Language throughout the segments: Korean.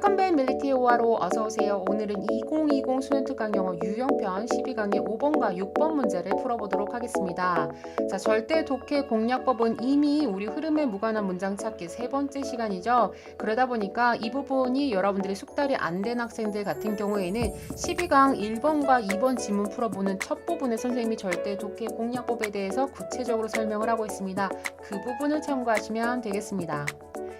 Welcome back 밀리티 오화로 어서오세요. 오늘은 2020 수능 특강 영어 유형편 12강의 5번과 6번 문제를 풀어보도록 하겠습니다. 자, 절대 독해 공략법은 이미 우리 흐름에 무관한 문장 찾기 세 번째 시간이죠. 그러다 보니까 이 부분이 여러분들이 숙달이 안 된 학생들 같은 경우에는 12강 1번과 2번 지문 풀어보는 첫 부분에 선생님이 절대 독해 공략법에 대해서 구체적으로 설명을 하고 있습니다. 그 부분을 참고하시면 되겠습니다.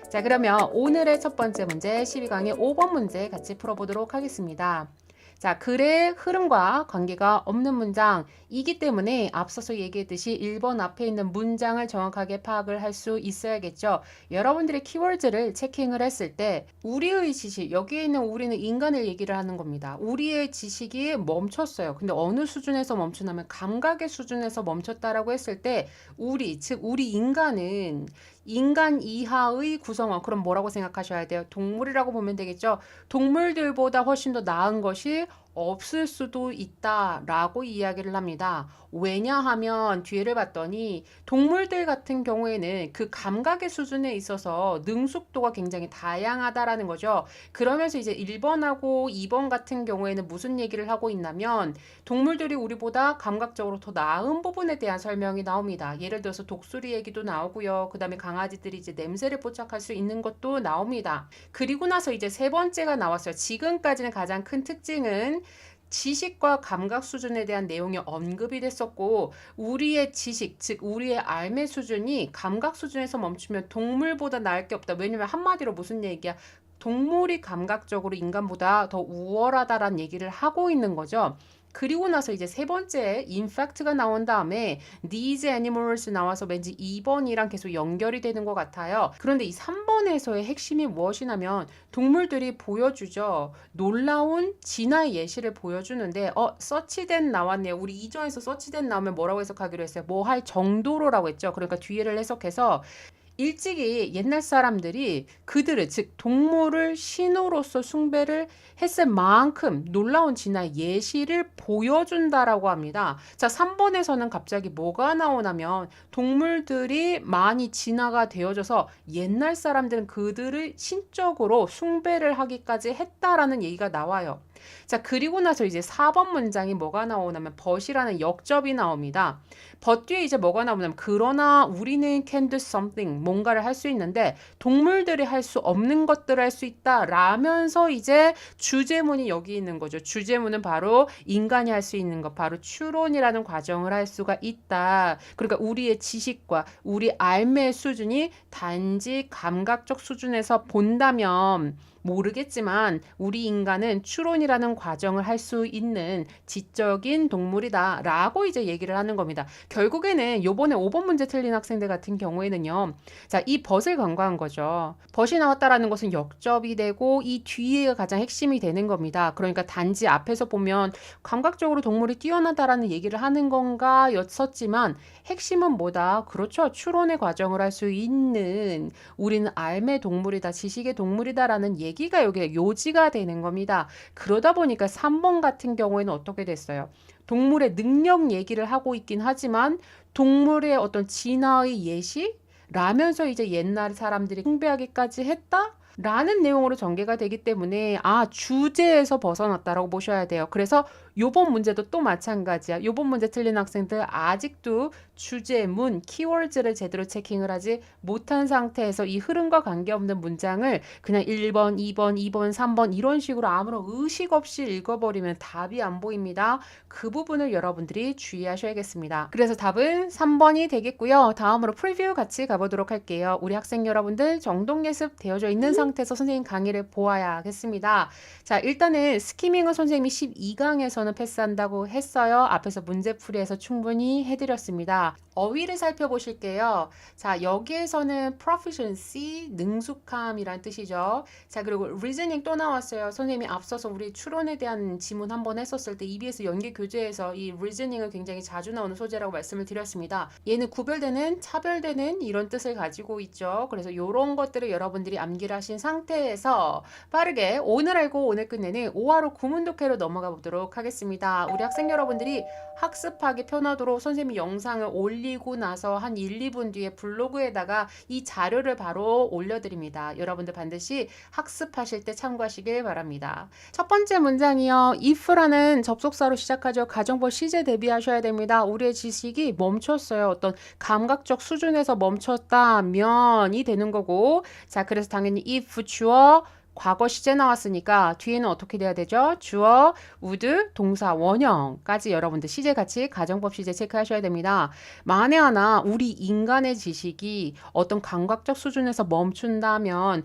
자, 그러면 오늘의 첫 번째 문제 12강의 5번 문제 같이 풀어보도록 하겠습니다. 자, 글의 흐름과 관계가 없는 문장이기 때문에 앞서서 얘기했듯이 1번 앞에 있는 문장을 정확하게 파악을 할 수 있어야겠죠. 여러분들의 키워드를 체킹을 했을 때 우리의 지식, 여기에 있는 우리는 인간을 얘기를 하는 겁니다. 우리의 지식이 멈췄어요. 근데 어느 수준에서 멈추냐면 감각의 수준에서 멈췄다라고 했을 때 우리, 즉 우리 인간은 인간 이하의 구성원, 그럼 뭐라고 생각하셔야 돼요? 동물이라고 보면 되겠죠. 동물들보다 훨씬 더 나은 것이 없을 수도 있다라고 이야기를 합니다. 왜냐하면 뒤를 봤더니 동물들 같은 경우에는 그 감각의 수준에 있어서 능숙도가 굉장히 다양하다라는 거죠. 그러면서 이제 1번하고 2번 같은 경우에는 무슨 얘기를 하고 있냐면 동물들이 우리보다 감각적으로 더 나은 부분에 대한 설명이 나옵니다. 예를 들어서 독수리 얘기도 나오고요. 그 다음에 강아지들이 이제 냄새를 포착할 수 있는 것도 나옵니다. 그리고 나서 이제 세 번째가 나왔어요. 지금까지는 가장 큰 특징은 지식과 감각 수준에 대한 내용이 언급이 됐었고 우리의 지식, 즉 우리의 알매 수준이 감각 수준에서 멈추면 동물보다 나을 게 없다. 왜냐면 한마디로 무슨 얘기야? 동물이 감각적으로 인간보다 더 우월하다라는 얘기를 하고 있는 거죠. 그리고 나서 이제 세 번째 in fact가 나온 다음에 these animals 나와서 왠지 2번이랑 계속 연결이 되는 것 같아요. 그런데 이 3번에서의 핵심이 무엇이냐면 동물들이 보여주죠. 놀라운 진화의 예시를 보여주는데 서치된 나왔네요. 우리 이전에서 서치된 나오면 뭐라고 해석하기로 했어요? 뭐 할 정도로라고 했죠. 그러니까 뒤에를 해석해서 일찍이 옛날 사람들이 그들을, 즉 동물을 신으로서 숭배를 했을 만큼 놀라운 진화의 예시를 보여준다라고 합니다. 자, 3번에서는 갑자기 뭐가 나오냐면 동물들이 많이 진화가 되어져서 옛날 사람들은 그들을 신적으로 숭배를 하기까지 했다라는 얘기가 나와요. 자, 그리고 나서 이제 4번 문장이 뭐가 나오냐면 but이라는 역접이 나옵니다. but 뒤에 이제 뭐가 나오냐면 그러나 우리는 can do something, 뭔가를 할 수 있는데 동물들이 할 수 없는 것들을 할 수 있다 라면서 이제 주제문이 여기 있는 거죠. 주제문은 바로 인간이 할 수 있는 것, 바로 추론이라는 과정을 할 수가 있다. 그러니까 우리의 지식과 우리 알매 수준이 단지 감각적 수준에서 본다면 모르겠지만 우리 인간은 추론이라는 과정을 할 수 있는 지적인 동물이다 라고 이제 얘기를 하는 겁니다. 결국에는 요번에 5번 문제 틀린 학생들 같은 경우에는요. 자, 이 벗을 간과한 거죠. 벗이 나왔다라는 것은 역접이 되고 이 뒤에가 가장 핵심이 되는 겁니다. 그러니까 단지 앞에서 보면 감각적으로 동물이 뛰어나다라는 얘기를 하는 건가 였었지만 핵심은 뭐다? 그렇죠. 추론의 과정을 할 수 있는 우리는 알매 동물이다, 지식의 동물이다라는 얘기가 여기에 요지가 되는 겁니다. 그러다 보니까 3번 같은 경우에는 어떻게 됐어요? 동물의 능력 얘기를 하고 있긴 하지만 동물의 어떤 진화의 예시? 라면서 이제 옛날 사람들이 숭배하기까지 했다? 라는 내용으로 전개가 되기 때문에 주제에서 벗어났다라고 보셔야 돼요. 그래서 요번 문제도 또 마찬가지야. 요번 문제 틀린 학생들 아직도 주제문, 키워드를 제대로 체킹을 하지 못한 상태에서 이 흐름과 관계없는 문장을 그냥 1번, 2번, 2번, 3번 이런 식으로 아무런 의식 없이 읽어버리면 답이 안 보입니다. 그 부분을 여러분들이 주의하셔야겠습니다. 그래서 답은 3번이 되겠고요. 다음으로 프리뷰 같이 가보도록 할게요. 우리 학생 여러분들 정독 예습 되어져 있는 상태에서 선생님 강의를 보아야겠습니다. 자, 일단은 스키밍은 선생님이 12강에서는 패스한다고 했어요. 앞에서 문제풀이에서 충분히 해드렸습니다. 어휘를 살펴보실게요. 자, 여기에서는 proficiency, 능숙함이란 뜻이죠. 자, 그리고 reasoning 또 나왔어요. 선생님이 앞서서 우리 추론에 대한 지문 한번 했었을 때 EBS 연계 교재에서 이 reasoning은 굉장히 자주 나오는 소재라고 말씀을 드렸습니다. 얘는 구별되는, 차별되는 이런 뜻을 가지고 있죠. 그래서 이런 것들을 여러분들이 암기를 하신 상태에서 빠르게 오늘 알고 오늘 끝내는 5화로 구문독해로 넘어가 보도록 하겠습니다. 우리 학생 여러분들이 학습하기 편하도록 선생님이 영상을 올릴 올리고 나서 한 1, 2분 뒤에 블로그에다가 이 자료를 바로 올려드립니다. 여러분들 반드시 학습하실 때 참고하시길 바랍니다. 첫 번째 문장이요. if라는 접속사로 시작하죠. 가정법 시제 대비하셔야 됩니다. 우리의 지식이 멈췄어요. 어떤 감각적 수준에서 멈췄다면이 되는 거고, 자, 그래서 당연히 if 주어 과거 시제 나왔으니까 뒤에는 어떻게 돼야 되죠? 주어, would, 동사, 원형까지 여러분들 시제 같이 가정법 시제 체크하셔야 됩니다. 만에 하나 우리 인간의 지식이 어떤 감각적 수준에서 멈춘다면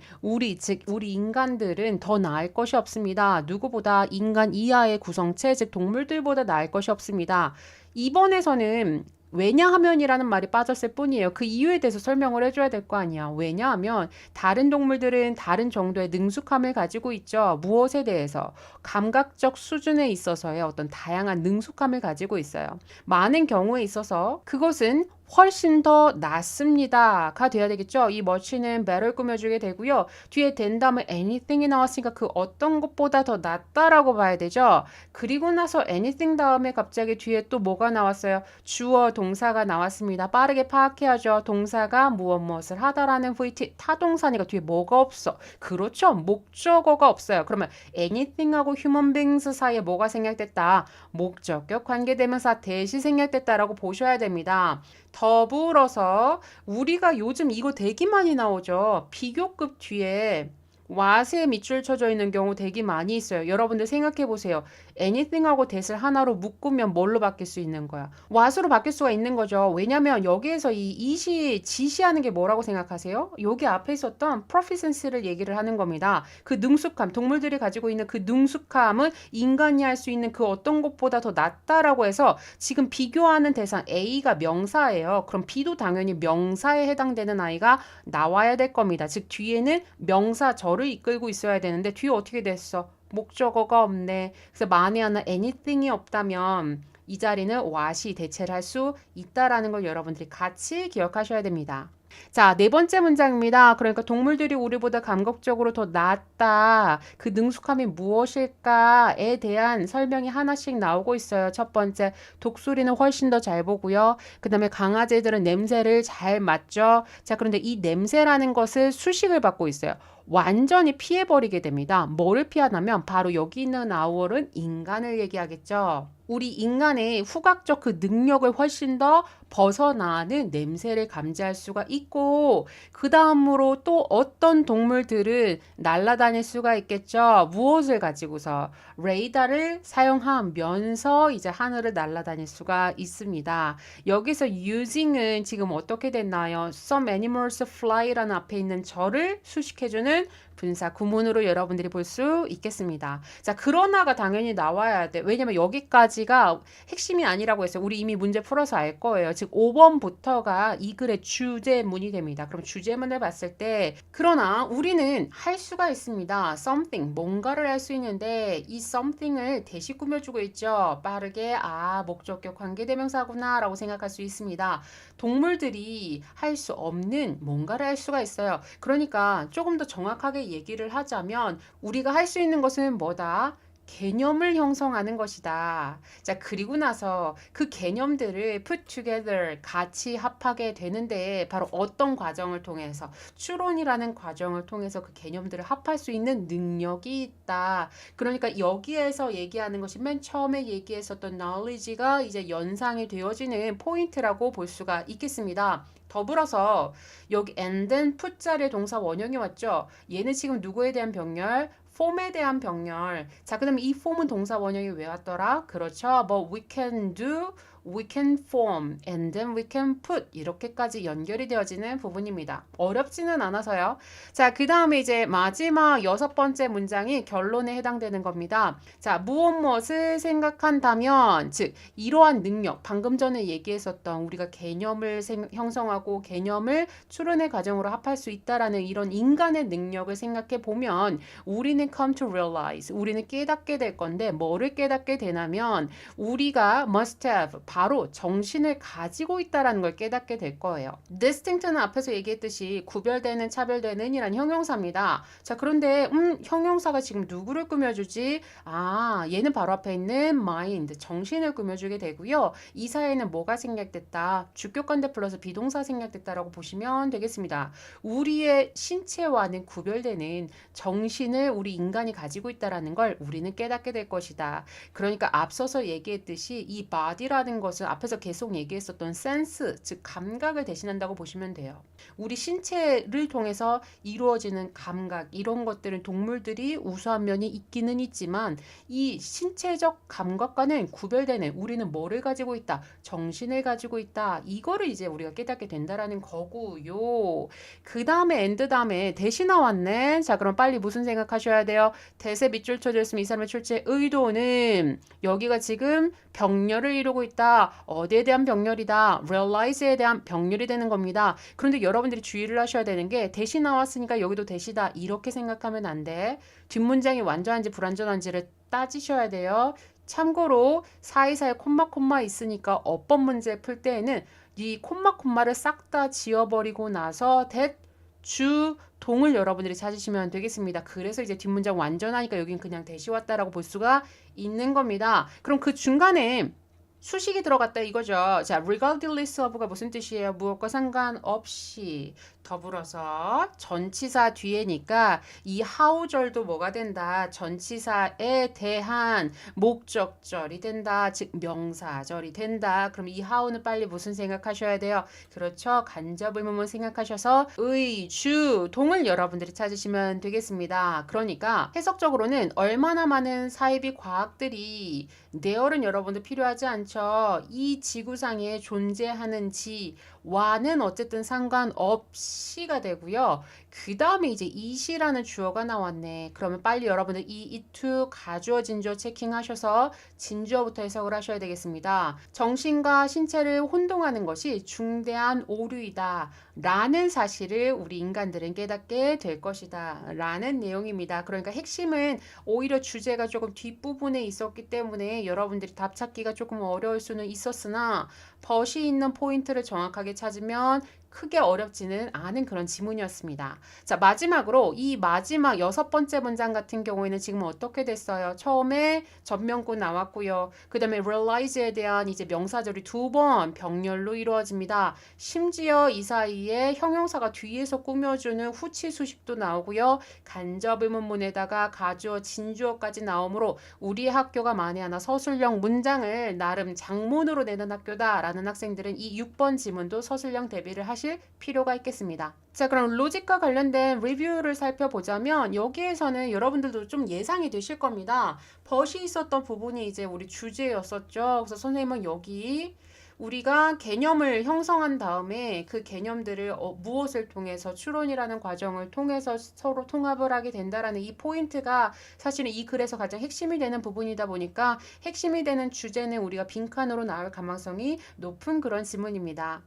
즉 우리 인간들은 더 나을 것이 없습니다. 누구보다 인간 이하의 구성체, 즉 동물들보다 나을 것이 없습니다. 이번에서는 왜냐하면이라는 말이 빠졌을 뿐이에요. 그 이유에 대해서 설명을 해줘야 될 거 아니야. 왜냐하면 다른 동물들은 다른 정도의 능숙함을 가지고 있죠. 무엇에 대해서? 감각적 수준에 있어서의 어떤 다양한 능숙함을 가지고 있어요. 많은 경우에 있어서 그것은 훨씬 더 낫습니다가 돼야 되겠죠. 이 much는 better를 꾸며주게 되고요. 뒤에 된 다음에 anything이 나왔으니까 그 어떤 것보다 더 낫다라고 봐야 되죠. 그리고 나서 anything 다음에 갑자기 뒤에 또 뭐가 나왔어요? 주어 동사가 나왔습니다. 빠르게 파악해야죠. 동사가 무엇을 하다라는 VT 타동사니까 뒤에 뭐가 없어. 그렇죠. 목적어가 없어요. 그러면 anything하고 human beings 사이에 뭐가 생략됐다? 목적격 관계대명사 대시 생략됐다라고 보셔야 됩니다. 더불어서 우리가 요즘 이거 되게 많이 나오죠. 비교급 뒤에 what에 밑줄 쳐져 있는 경우 되게 많이 있어요. 여러분들 생각해 보세요. anything하고 that을 하나로 묶으면 뭘로 바뀔 수 있는 거야? what으로 바뀔 수가 있는 거죠. 왜냐면 여기에서 이 it이 지시하는 게 뭐라고 생각하세요? 여기 앞에 있었던 proficiency를 얘기를 하는 겁니다. 그 능숙함, 동물들이 가지고 있는 그 능숙함은 인간이 할 수 있는 그 어떤 것보다 더 낫다라고 해서 지금 비교하는 대상 A가 명사예요. 그럼 B도 당연히 명사에 해당되는 아이가 나와야 될 겁니다. 즉 뒤에는 명사 저를 이끌고 있어야 되는데 뒤에 어떻게 됐어? 목적어가 없네. 그래서 만에 하나 anything이 없다면 이 자리는 what이 대체를 할 수 있다라는 걸 여러분들이 같이 기억하셔야 됩니다. 자, 네 번째 문장입니다. 그러니까 동물들이 우리보다 감각적으로 더 낫다. 그 능숙함이 무엇일까에 대한 설명이 하나씩 나오고 있어요. 첫 번째, 독수리는 훨씬 더 잘 보고요. 그 다음에 강아지들은 냄새를 잘 맡죠. 자, 그런데 이 냄새라는 것을 수식을 받고 있어요. 완전히 피해버리게 됩니다. 뭐를 피하냐면 바로 여기 있는 아월은 인간을 얘기하겠죠. 우리 인간의 후각적 그 능력을 훨씬 더 벗어나는 냄새를 감지할 수가 있고 그 다음으로 또 어떤 동물들은 날아다닐 수가 있겠죠. 무엇을 가지고서? 레이더를 사용하면서 이제 하늘을 날아다닐 수가 있습니다. 여기서 using은 지금 어떻게 됐나요? Some animals fly라는 앞에 있는 저를 수식해주는 분사 구문으로 여러분들이 볼 수 있겠습니다. 자, 그러나가 당연히 나와야 돼. 왜냐면 여기까지가 핵심이 아니라고 했어요. 우리 이미 문제 풀어서 알 거예요. 즉 5번부터가 이 글의 주제문이 됩니다. 그럼 주제문을 봤을 때 그러나 우리는 할 수가 있습니다. something, 뭔가를 할 수 있는데 이 something을 대시 꾸며주고 있죠. 빠르게 목적격 관계대명사구나 라고 생각할 수 있습니다. 동물들이 할 수 없는 뭔가를 할 수가 있어요. 그러니까 조금 더 정확하게 얘기를 하자면 우리가 할 수 있는 것은 뭐다? 개념을 형성하는 것이다. 자, 그리고 나서 그 개념들을 put together, 같이 합하게 되는데 바로 어떤 과정을 통해서 추론이라는 과정을 통해서 그 개념들을 합할 수 있는 능력이 있다. 그러니까 여기에서 얘기하는 것이 맨 처음에 얘기했었던 knowledge가 이제 연상이 되어지는 포인트라고 볼 수가 있겠습니다. 더불어서 여기 and then put 자리에 동사 원형이 왔죠. 얘는 지금 누구에 대한 병렬? 폼에 대한 병렬. 자, 그다음에 이 폼은 동사 원형이 왜 왔더라? 그렇죠. But we can do, we can form, and then we can put 이렇게까지 연결이 되어지는 부분입니다. 어렵지는 않아서요. 자, 그 다음에 이제 마지막 6번째 문장이 결론에 해당되는 겁니다. 자, 무엇을 생각한다면 즉 이러한 능력, 방금 전에 얘기했었던 우리가 개념을 형성하고 개념을 추론의 과정으로 합할 수 있다라는 이런 인간의 능력을 생각해 보면 우리는 come to realize, 우리는 깨닫게 될 건데 뭐를 깨닫게 되냐면 우리가 must have, 바로 정신을 가지고 있다라는 걸 깨닫게 될 거예요. distinct는 앞에서 얘기했듯이 구별되는, 차별되는 이란 형용사입니다. 자, 그런데 형용사가 지금 누구를 꾸며주지? 얘는 바로 앞에 있는 mind, 정신을 꾸며주게 되고요. 이 사이에는 뭐가 생략됐다? 주격관대 플러스 비동사 생략됐다라고 보시면 되겠습니다. 우리의 신체와는 구별되는 정신을 우리 인간이 가지고 있다라는 걸 우리는 깨닫게 될 것이다. 그러니까 앞서서 얘기했듯이 이 body라는 것은 앞에서 계속 얘기했었던 sense, 즉 감각을 대신한다고 보시면 돼요. 우리 신체를 통해서 이루어지는 감각, 이런 것들은 동물들이 우수한 면이 있기는 있지만 이 신체적 감각과는 구별되는, 우리는 뭐를 가지고 있다? 정신을 가지고 있다. 이거를 이제 우리가 깨닫게 된다라는 거고요. 그 다음에 and 다음에 대시 나왔네. 자, 그럼 빨리 무슨 생각하셔야 돼요? 대세 밑줄 쳐졌으면 이 사람의 출제 의도는 여기가 지금 병렬을 이루고 있다. 어디에 대한 병렬이다? realize에 대한 병렬이 되는 겁니다. 그런데 여러분들이 주의를 하셔야 되는 게 대시 나왔으니까 여기도 대시다. 이렇게 생각하면 안 돼. 뒷문장이 완전한지 불완전한지를 따지셔야 돼요. 참고로 사이사이 콤마 있으니까 어법 문제 풀 때에는 이 콤마를 싹 다 지워버리고 나서 주 동을 여러분들이 찾으시면 되겠습니다. 그래서 이제 뒷문장 완전하니까 여긴 그냥 대시 왔다라고 볼 수가 있는 겁니다. 그럼 그 중간에 수식이 들어갔다 이거죠. 자, regardless of가 무슨 뜻이에요? 무엇과 상관없이. 더불어서 전치사 뒤에니까 이 how절도 뭐가 된다? 전치사에 대한 목적절이 된다. 즉 명사절이 된다. 그럼 이 how는 빨리 무슨 생각하셔야 돼요? 그렇죠. 간접 의문문 생각하셔서 의, 주, 동을 여러분들이 찾으시면 되겠습니다. 그러니까 해석적으로는 얼마나 많은 사이비 과학들이 내열은 여러분들 필요하지 않죠. 이 지구상에 존재하는지와는 어쨌든 상관없이가 되고요. 그 다음에 이제 it이라는 주어가 나왔네. 그러면 빨리 여러분들 이 it 가주어 진주어 체킹하셔서 진주어부터 해석을 하셔야 되겠습니다. 정신과 신체를 혼동하는 것이 중대한 오류이다 라는 사실을 우리 인간들은 깨닫게 될 것이다 라는 내용입니다. 그러니까 핵심은 오히려 주제가 조금 뒷부분에 있었기 때문에 여러분들이 답 찾기가 조금 어려울 수는 있었으나 벗이 있는 포인트를 정확하게 찾으면 크게 어렵지는 않은 그런 지문이었습니다. 자, 마지막으로 이 마지막 6번째 문장 같은 경우에는 지금 어떻게 됐어요? 처음에 전명구 나왔고요. 그 다음에 realize에 대한 이제 명사절이 2번 병렬로 이루어집니다. 심지어 이 사이에 형용사가 뒤에서 꾸며주는 후치 수식도 나오고요. 간접 의문문에다가 가주어, 진주어까지 나오므로 우리 학교가 만에 하나 서술형 문장을 나름 장문으로 내는 학교다라는 학생들은 이 6번 지문도 서술형 대비를 하실 필요가 있겠습니다. 자, 그럼 로직과 관련된 리뷰를 살펴보자면 여기에서는 여러분들도 좀 예상이 되실 겁니다. 벗이 있었던 부분이 이제 우리 주제였었죠. 그래서 선생님은 여기 우리가 개념을 형성한 다음에 그 개념들을 무엇을 통해서 추론이라는 과정을 통해서 서로 통합을 하게 된다라는 이 포인트가 사실은 이 글에서 가장 핵심이 되는 부분이다 보니까 핵심이 되는 주제는 우리가 빈칸으로 나올 가능성이 높은 그런 지문입니다.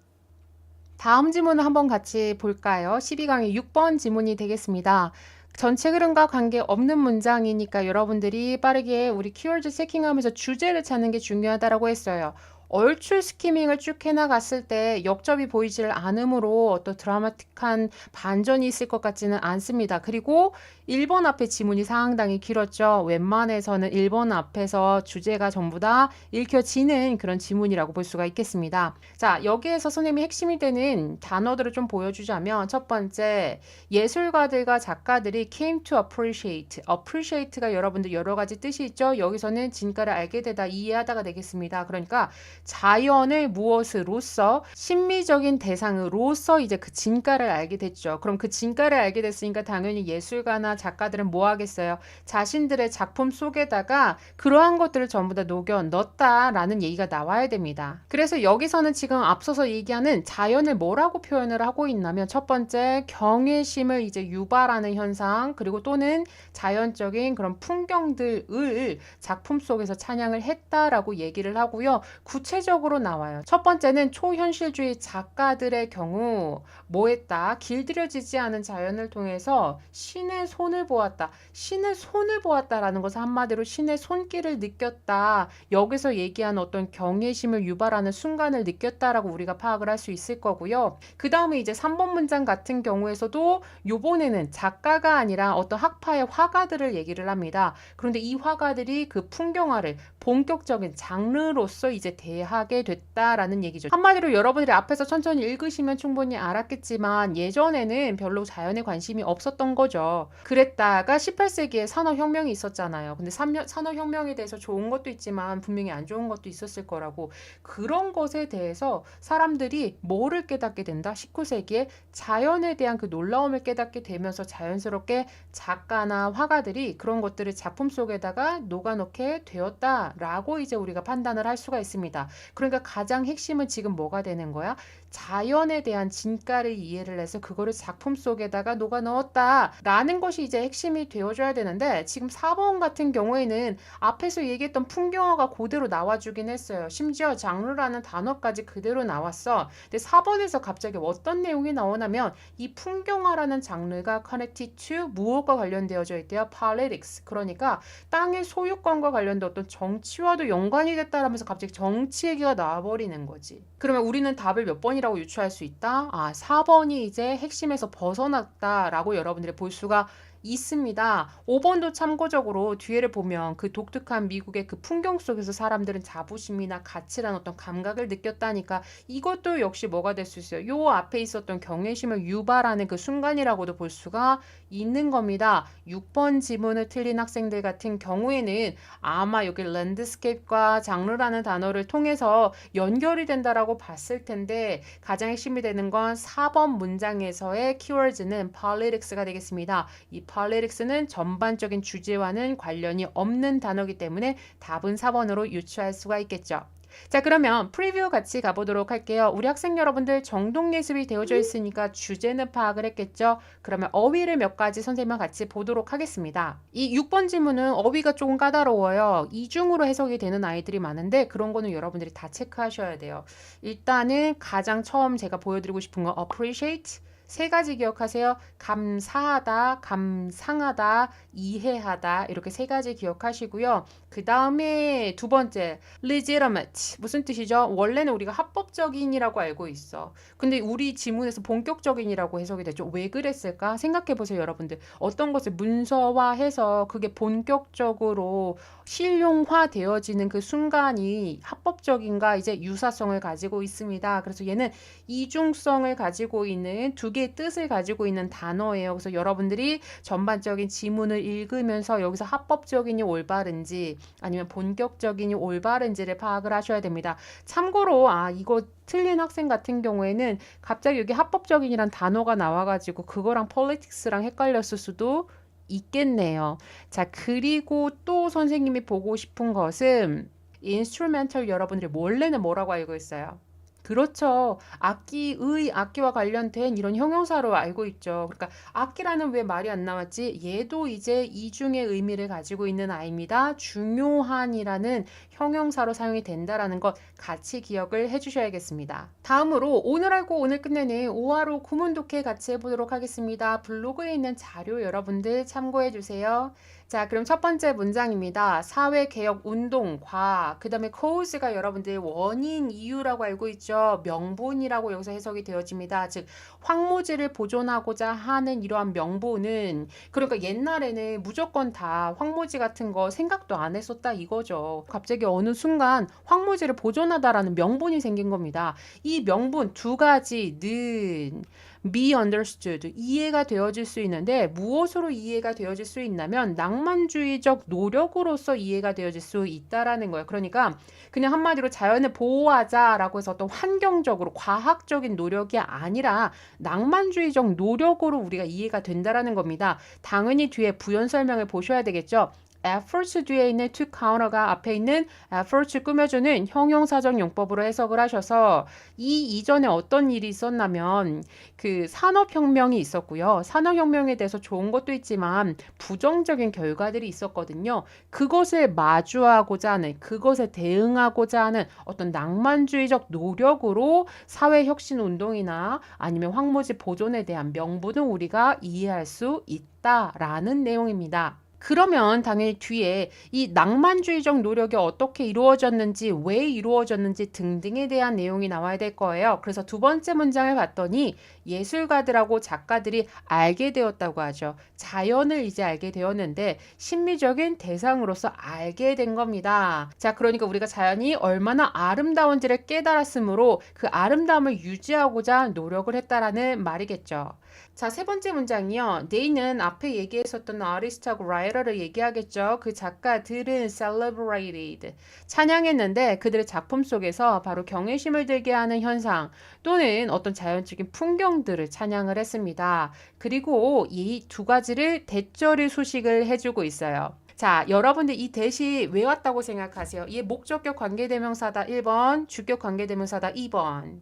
다음 지문을 한번 같이 볼까요? 12강의 6번 지문이 되겠습니다. 전체 흐름과 관계없는 문장이니까 여러분들이 빠르게 우리 키워드 체킹하면서 주제를 찾는 게 중요하다고 했어요. 얼추 스키밍을 쭉 해나갔을 때 역접이 보이질 않으므로 어떤 드라마틱한 반전이 있을 것 같지는 않습니다. 그리고 1번 앞에 지문이 상당히 길었죠. 웬만해서는 1번 앞에서 주제가 전부 다 읽혀지는 그런 지문이라고 볼 수가 있겠습니다. 자, 여기에서 선생님이 핵심이 되는 단어들을 좀 보여주자면 첫 번째, 예술가들과 작가들이 came to appreciate. appreciate가 여러분들 여러 가지 뜻이 있죠. 여기서는 진가를 알게 되다, 이해하다가 되겠습니다. 그러니까 자연을 무엇으로서 심미적인 대상으로서 이제 그 진가를 알게 됐죠. 그럼 그 진가를 알게 됐으니까 당연히 예술가나 작가들은 뭐 하겠어요? 자신들의 작품 속에다가 그러한 것들을 전부 다 녹여 넣었다라는 얘기가 나와야 됩니다. 그래서 여기서는 지금 앞서서 얘기하는 자연을 뭐라고 표현을 하고 있냐면 첫 번째 경외심을 이제 유발하는 현상, 그리고 또는 자연적인 그런 풍경들을 작품 속에서 찬양을 했다라고 얘기를 하고요. 구체적으로 나와요. 첫 번째는 초현실주의 작가들의 경우 뭐 했다? 길들여지지 않은 자연을 통해서 신의 손을 보았다. 신의 손을 보았다라는 것은 한마디로 신의 손길을 느꼈다. 여기서 얘기하는 어떤 경외심을 유발하는 순간을 느꼈다라고 우리가 파악을 할 수 있을 거고요. 그 다음에 이제 3번 문장 같은 경우에서도 요번에는 작가가 아니라 어떤 학파의 화가들을 얘기를 합니다. 그런데 이 화가들이 그 풍경화를 본격적인 장르로서 이제 대하게 됐다라는 얘기죠. 한마디로 여러분들이 앞에서 천천히 읽으시면 충분히 알았겠지만 예전에는 별로 자연에 관심이 없었던 거죠. 그랬다가 18세기에 산업혁명이 있었잖아요. 근데 산업혁명에 대해서 좋은 것도 있지만 분명히 안 좋은 것도 있었을 거라고. 그런 것에 대해서 사람들이 뭐를 깨닫게 된다? 19세기에 자연에 대한 그 놀라움을 깨닫게 되면서 자연스럽게 작가나 화가들이 그런 것들을 작품 속에다가 녹아넣게 되었다라고 이제 우리가 판단을 할 수가 있습니다. 그러니까 가장 핵심은 지금 뭐가 되는 거야? 자연에 대한 진가를 이해를 해서 그거를 작품 속에다가 녹아 넣었다라는 것이 이제 핵심이 되어줘야 되는데 지금 4번 같은 경우에는 앞에서 얘기했던 풍경화가 그대로 나와주긴 했어요. 심지어 장르라는 단어까지 그대로 나왔어. 근데 4번에서 갑자기 어떤 내용이 나오냐면 이 풍경화라는 장르가 connected to 무엇과 관련되어져 있대요? politics. 그러니까 땅의 소유권과 관련된 어떤 정치와도 연관이 됐다라면서 갑자기 정치 얘기가 나와버리는 거지. 그러면 우리는 답을 몇 번이라고 유추할 수 있다? 4번이 이제 핵심에서 벗어났다라고 여러분들이 볼 수가 있습니다. 5번도 참고적으로 뒤에를 보면 그 독특한 미국의 그 풍경 속에서 사람들은 자부심이나 가치라는 어떤 감각을 느꼈다니까 이것도 역시 뭐가 될 수 있어요. 요 앞에 있었던 경외심을 유발하는 그 순간이라고도 볼 수가 있는 겁니다. 6번 지문을 틀린 학생들 같은 경우에는 아마 여기 랜드스케이프과 장르라는 단어를 통해서 연결이 된다라고 봤을 텐데 가장 핵심이 되는 건 4번 문장에서의 키워드는 politics가 되겠습니다. 이 politics는 전반적인 주제와는 관련이 없는 단어이기 때문에 답은 4번으로 유추할 수가 있겠죠. 자, 그러면 프리뷰 같이 가보도록 할게요. 우리 학생 여러분들 정독예습이 되어져 있으니까 주제는 파악을 했겠죠. 그러면 어휘를 몇 가지 선생님과 같이 보도록 하겠습니다. 이 6번 지문은 어휘가 조금 까다로워요. 이중으로 해석이 되는 아이들이 많은데 그런 거는 여러분들이 다 체크하셔야 돼요. 일단은 가장 처음 제가 보여드리고 싶은 거 appreciate. 세 가지 기억하세요. 감사하다, 감상하다, 이해하다 이렇게 세 가지 기억하시고요. 그 다음에 두 번째 legitimate 무슨 뜻이죠? 원래는 우리가 합법적인이라고 알고 있어. 근데 우리 지문에서 본격적인이라고 해석이 되죠. 왜 그랬을까? 생각해 보세요, 여러분들. 어떤 것을 문서화해서 그게 본격적으로 실용화되어지는 그 순간이 합법적인가 이제 유사성을 가지고 있습니다. 그래서 얘는 이중성을 가지고 있는 두 개의 뜻을 가지고 있는 단어예요. 그래서 여러분들이 전반적인 지문을 읽으면서 여기서 합법적이니 올바른지 아니면 본격적이니 올바른지를 파악을 하셔야 됩니다. 참고로 이거 틀린 학생 같은 경우에는 갑자기 여기 합법적인이란 단어가 나와가지고 그거랑 politics랑 헷갈렸을 수도 있겠네요. 자, 그리고 또 선생님이 보고 싶은 것은 instrumental 여러분들이 원래는 뭐라고 알고 있어요? 그렇죠. 악기와 관련된 이런 형용사로 알고 있죠. 그러니까 악기라는 왜 말이 안 나왔지? 얘도 이제 이중의 의미를 가지고 있는 아이입니다. 중요한이라는 형용사로 사용이 된다라는 것 같이 기억을 해주셔야겠습니다. 다음으로 오늘 알고 오늘 끝내는 5화로 구문 독해 같이 해보도록 하겠습니다. 블로그에 있는 자료 여러분들 참고해 주세요. 자, 그럼 첫 번째 문장입니다. 사회개혁운동, 과학, 그 다음에 cause가 여러분들 원인, 이유라고 알고 있죠. 명분이라고 여기서 해석이 되어집니다. 즉, 황무지를 보존하고자 하는 이러한 명분은 그러니까 옛날에는 무조건 다 황무지 같은 거 생각도 안 했었다 이거죠. 갑자기 어느 순간 황무지를 보존하다라는 명분이 생긴 겁니다. 이 명분 두 가지는 be understood, 이해가 되어질 수 있는데 무엇으로 이해가 되어질 수 있냐면 낭만주의적 노력으로서 이해가 되어질 수 있다라는 거예요. 그러니까 그냥 한마디로 자연을 보호하자라고 해서 어떤 환경적으로 과학적인 노력이 아니라 낭만주의적 노력으로 우리가 이해가 된다라는 겁니다. 당연히 뒤에 부연 설명을 보셔야 되겠죠. efforts 뒤에 있는 to counter가 앞에 있는 efforts 꾸며주는 형용사적 용법으로 해석을 하셔서 이 이전에 어떤 일이 있었냐면 그 산업혁명이 있었고요. 산업혁명에 대해서 좋은 것도 있지만 부정적인 결과들이 있었거든요. 그것을 마주하고자 하는, 그것에 대응하고자 하는 어떤 낭만주의적 노력으로 사회혁신운동이나 아니면 황무지 보존에 대한 명분을 우리가 이해할 수 있다라는 내용입니다. 그러면 당연히 뒤에 이 낭만주의적 노력이 어떻게 이루어졌는지, 왜 이루어졌는지 등등에 대한 내용이 나와야 될 거예요. 그래서 두 번째 문장을 봤더니 예술가들하고 작가들이 알게 되었다고 하죠. 자연을 이제 알게 되었는데 심미적인 대상으로서 알게 된 겁니다. 자, 그러니까 우리가 자연이 얼마나 아름다운지를 깨달았으므로 그 아름다움을 유지하고자 노력을 했다라는 말이겠죠. 자, 세 번째 문장이요. They는 앞에 얘기했었던 아리스트하고 라이터를 얘기하겠죠. 그 작가들은 celebrated, 찬양했는데 그들의 작품 속에서 바로 경외심을 들게 하는 현상 또는 어떤 자연적인 풍경들을 찬양을 했습니다. 그리고 이 두 가지를 대절의 수식을 해주고 있어요. 자, 여러분들 이 대시 왜 왔다고 생각하세요? 이게 목적격 관계대명사다 1번, 주격 관계대명사다 2번.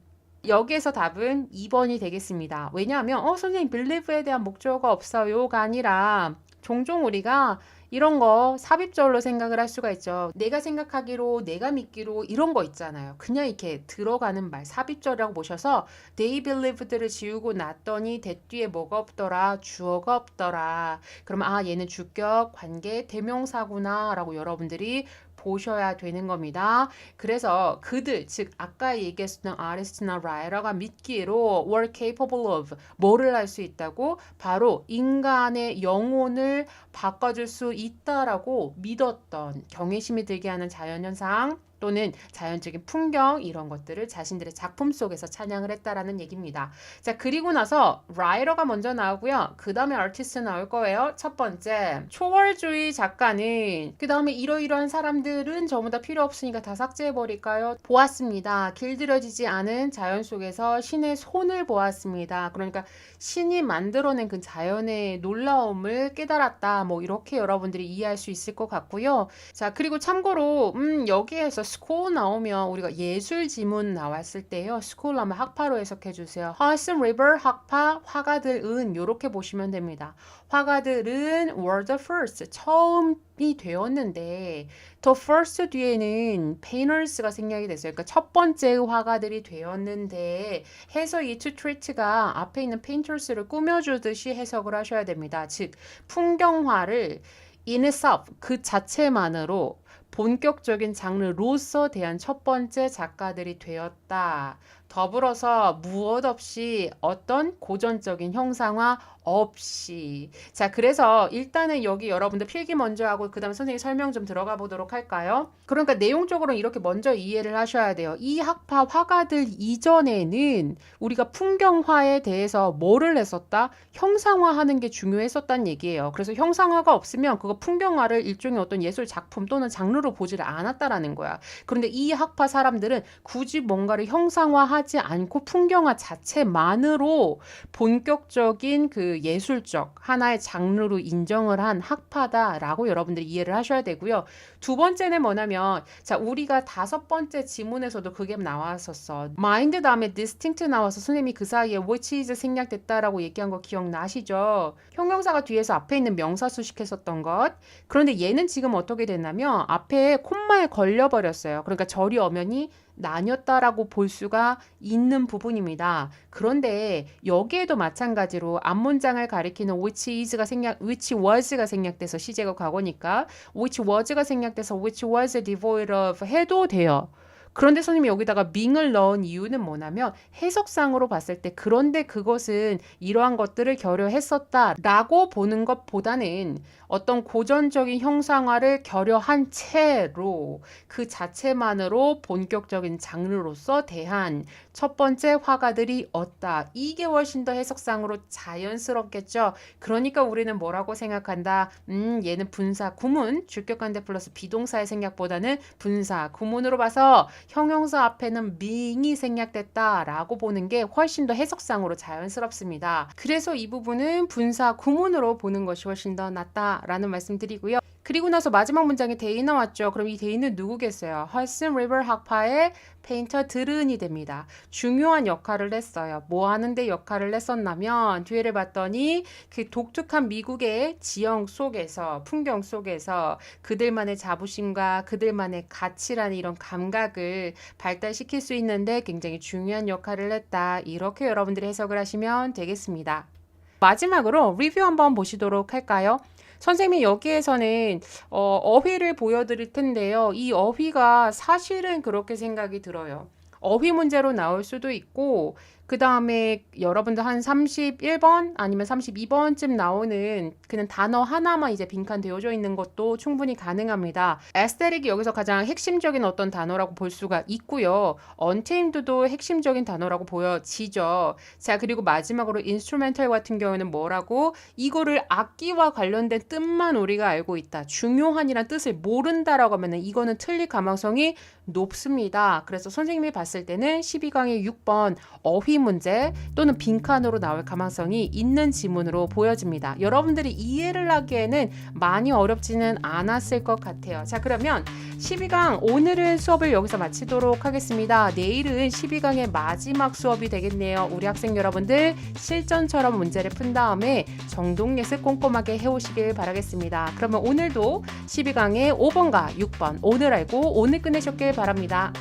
여기에서 답은 2번이 되겠습니다. 왜냐하면 선생님 believe에 대한 목적어가 없어요가 아니라 종종 우리가 이런 거 삽입절로 생각을 할 수가 있죠. 내가 생각하기로, 내가 믿기로 이런 거 있잖아요. 그냥 이렇게 들어가는 말 삽입절이라고 보셔서 they believed를 지우고 났더니 대 뒤에 뭐가 없더라? 주어가 없더라. 그러면 얘는 주격, 관계, 대명사구나 라고 여러분들이 보셔야 되는 겁니다. 그래서 그들, 즉 아까 얘기했던 아리스트나 라이터가 믿기로 were capable of, 뭐를 할 수 있다고? 바로 인간의 영혼을 바꿔줄 수 있다라고 믿었던, 경외심이 들게 하는 자연현상 또는 자연적인 풍경 이런 것들을 자신들의 작품 속에서 찬양을 했다라는 얘기입니다. 자, 그리고 나서 라이터가 먼저 나오고요. 그 다음에 아티스트 나올 거예요. 첫 번째, 초월주의 작가는 그 다음에 이러이러한 사람들은 전부 다 필요 없으니까 다 삭제해버릴까요? 보았습니다. 길들여지지 않은 자연 속에서 신의 손을 보았습니다. 그러니까 신이 만들어낸 그 자연의 놀라움을 깨달았다. 뭐 이렇게 여러분들이 이해할 수 있을 것 같고요. 자, 그리고 참고로 여기에서 school 나오면 우리가 예술 지문 나왔을 때요. school 하면 학파로 해석해 주세요. Hudson River 학파 화가들은 이렇게 보시면 됩니다. 화가들은 were the first, 처음이 되었는데 the first 뒤에는 painters가 생략이 됐어요. 그러니까 첫 번째 화가들이 되었는데 해서 이 to treat가 앞에 있는 painters를 꾸며주듯이 해석을 하셔야 됩니다. 즉 풍경화를 in itself, 그 자체만으로 본격적인 장르로서 대한 첫 번째 작가들이 되었다. 더불어서 무엇 없이 어떤 고전적인 형상화 없이. 자, 그래서 일단은 여기 여러분들 필기 먼저 하고 그 다음에 선생님 설명 좀 들어가 보도록 할까요? 그러니까 내용적으로는 이렇게 먼저 이해를 하셔야 돼요. 이 학파 화가들 이전에는 우리가 풍경화에 대해서 뭐를 했었다? 형상화하는 게 중요했었단 얘기예요. 그래서 형상화가 없으면 그거 풍경화를 일종의 어떤 예술 작품 또는 장르로 보지를 않았다라는 거야. 그런데 이 학파 사람들은 굳이 뭔가를 형상화하지 않고 풍경화 자체만으로 본격적인 그 예술적 하나의 장르로 인정을 한 학파다라고 여러분들이 이해를 하셔야 되고요. 두 번째는 뭐냐면 자, 우리가 다섯 번째 지문에서도 그게 나왔었어. mind 다음에 distinct 나와서 선생님이 그 사이에 which is 생략됐다라고 얘기한 거 기억나시죠? 형용사가 뒤에서 앞에 있는 명사 수식했었던 것. 그런데 얘는 지금 어떻게 됐냐면 앞에 콤마에 걸려버렸어요. 그러니까 절이 엄연히 나뉘었다라고 볼 수가 있는 부분입니다. 그런데 여기에도 마찬가지로 앞문장을 가리키는 which was가 생략돼서 시제가 과거니까 which was가 생략돼서 which was devoid of 해도 돼요. 그런데 선생님이 여기다가 being을 넣은 이유는 뭐냐면 해석상으로 봤을 때 그런데 그것은 이러한 것들을 결여했었다라고 보는 것보다는 어떤 고전적인 형상화를 결여한 채로 그 자체만으로 본격적인 장르로서 대한 첫 번째 화가들이 없다. 이게 훨씬 더 해석상으로 자연스럽겠죠. 그러니까 우리는 뭐라고 생각한다? 얘는 분사 구문, 주격관대 플러스 비동사의 생략보다는 분사 구문으로 봐서 형용사 앞에는 being이 생략됐다라고 보는 게 훨씬 더 해석상으로 자연스럽습니다. 그래서 이 부분은 분사 구문으로 보는 것이 훨씬 더 낫다라는 말씀 드리고요. 그리고 나서 마지막 문장에 대이 나왔죠. 그럼 이 대이는 누구겠어요? 허슨 리버 학파의 페인터 드른이 됩니다. 중요한 역할을 했어요. 뭐 하는데 역할을 했었냐면 뒤를 봤더니 그 독특한 미국의 지형 속에서 풍경 속에서 그들만의 자부심과 그들만의 가치라는 이런 감각을 발달시킬 수 있는데 굉장히 중요한 역할을 했다. 이렇게 여러분들이 해석을 하시면 되겠습니다. 마지막으로 리뷰 한번 보시도록 할까요? 선생님이 여기에서는 어휘를 보여드릴 텐데요. 이 어휘가 사실은 그렇게 생각이 들어요. 어휘 문제로 나올 수도 있고 그 다음에 여러분들 한 31번 아니면 32번쯤 나오는 그냥 단어 하나만 이제 빈칸 되어져 있는 것도 충분히 가능합니다. 에스테릭이 여기서 가장 핵심적인 어떤 단어라고 볼 수가 있고요. 언테임드도 핵심적인 단어라고 보여지죠. 자, 그리고 마지막으로 인스트루멘탈 같은 경우에는 뭐라고? 이거를 악기와 관련된 뜻만 우리가 알고 있다. 중요한이란 뜻을 모른다라고 하면은 이거는 틀릴 가능성이 높습니다. 그래서 선생님이 봤을 때는 12강의 6번 어휘 문제 또는 빈칸으로 나올 가능성이 있는 지문으로 보여집니다. 여러분들이 이해를 하기에는 많이 어렵지는 않았을 것 같아요. 자, 그러면 12강 오늘은 수업을 여기서 마치도록 하겠습니다. 내일은 12강의 마지막 수업이 되겠네요. 우리 학생 여러분들 실전처럼 문제를 푼 다음에 정독 예습 꼼꼼하게 해오시길 바라겠습니다. 그러면 오늘도 12강의 5번과 6번 오늘 알고 오늘 끝내셨길 바랍니다.